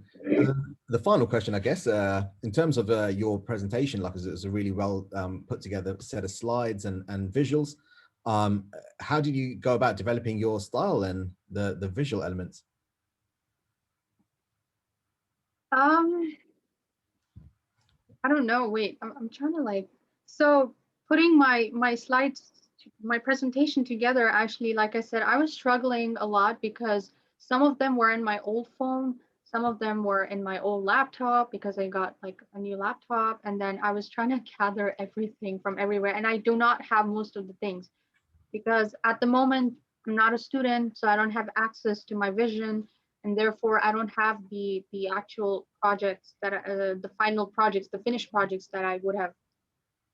The final question, I guess, in terms of your presentation, like it was a really well put together set of slides and visuals. How did you go about developing your style and the visual elements? I don't know. Wait, I'm trying to like, so putting my slides, my presentation together, actually, like I said, I was struggling a lot because some of them were in my old phone, some of them were in my old laptop because I got like a new laptop, and then I was trying to gather everything from everywhere, and I do not have most of the things because at the moment I'm not a student, so I don't have access to my vision, and therefore I don't have the actual projects that the final projects, the finished projects that I would have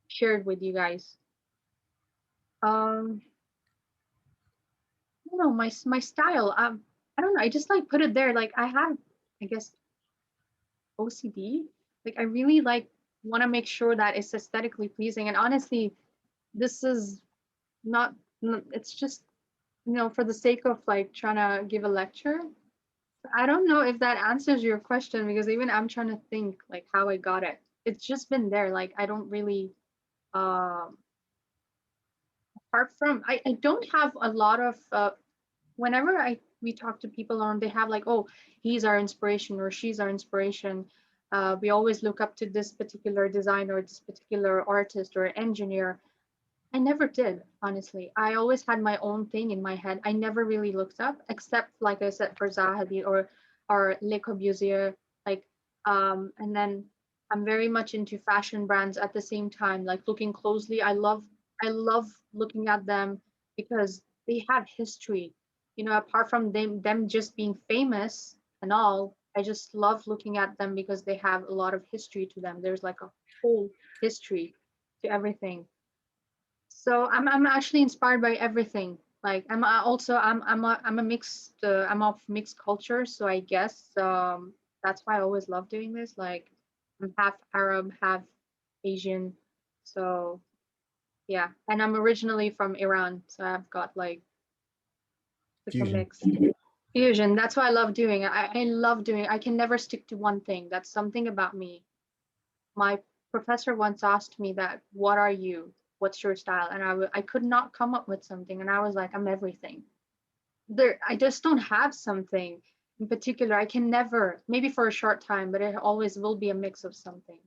shared with you guys. I don't know, my style. I don't know. I just like put it there. Like I have, I guess, OCD. Like I really like want to make sure that it's aesthetically pleasing. And honestly, this is not. It's just, you know, for the sake of like trying to give a lecture. I don't know if that answers your question because even I'm trying to think like how I got it. It's just been there. Like I don't really apart from I don't have a lot of whenever we talk to people on they have like, oh, he's our inspiration or she's our inspiration. We always look up to this particular designer or this particular artist or engineer. I never did, honestly. I always had my own thing in my head. I never really looked up, except like I said for Zaha Hadid or Le Corbusier. Like, and then I'm very much into fashion brands at the same time. Like looking closely, I love looking at them because they have history. You know, apart from them just being famous and all, I just love looking at them because they have a lot of history to them. There's like a whole history to everything. So I'm actually inspired by everything. Like I'm a mixed I'm of mixed culture, so I guess that's why I always love doing this. Like I'm half Arab, half Asian, so yeah. And I'm originally from Iran, so I've got like it's a Fusion. mix. Fusion. That's what I love doing. I love doing. I can never stick to one thing. That's something about me. My professor once asked me that, what are you? What's your style? And I could not come up with something. And I was like, I'm everything. I just don't have something in particular. I can never, maybe for a short time, but it always will be a mix of something.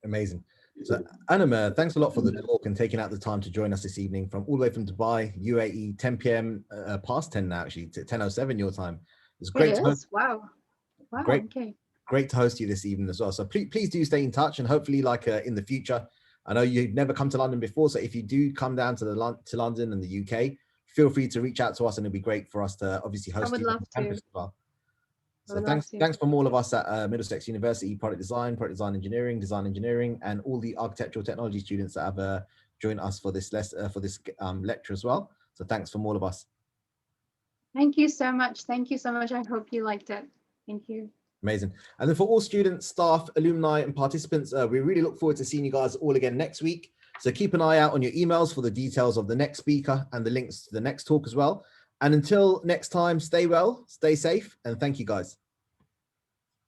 Amazing. So Anam, thanks a lot for the talk and taking out the time to join us this evening from all the way from Dubai, UAE, 10 p.m. Past 10 now, actually, to 10:07 your time. It's great to It is? Wow. Wow. Great. Okay. Great to host you this evening as well. So please do stay in touch, and hopefully like in the future, I know you've never come to London before. So if you do come down to London and the UK, feel free to reach out to us, and it'll be great for us to obviously host you on campus as well. So thanks from all of us at Middlesex University, product design engineering, and all the architectural technology students that have joined us for this lecture as well. So thanks from all of us. Thank you so much. Thank you so much. I hope you liked it. Thank you. Amazing. And then for all students, staff, alumni, and participants, we really look forward to seeing you guys all again next week. So keep an eye out on your emails for the details of the next speaker and the links to the next talk as well. And until next time, stay well, stay safe, and thank you guys.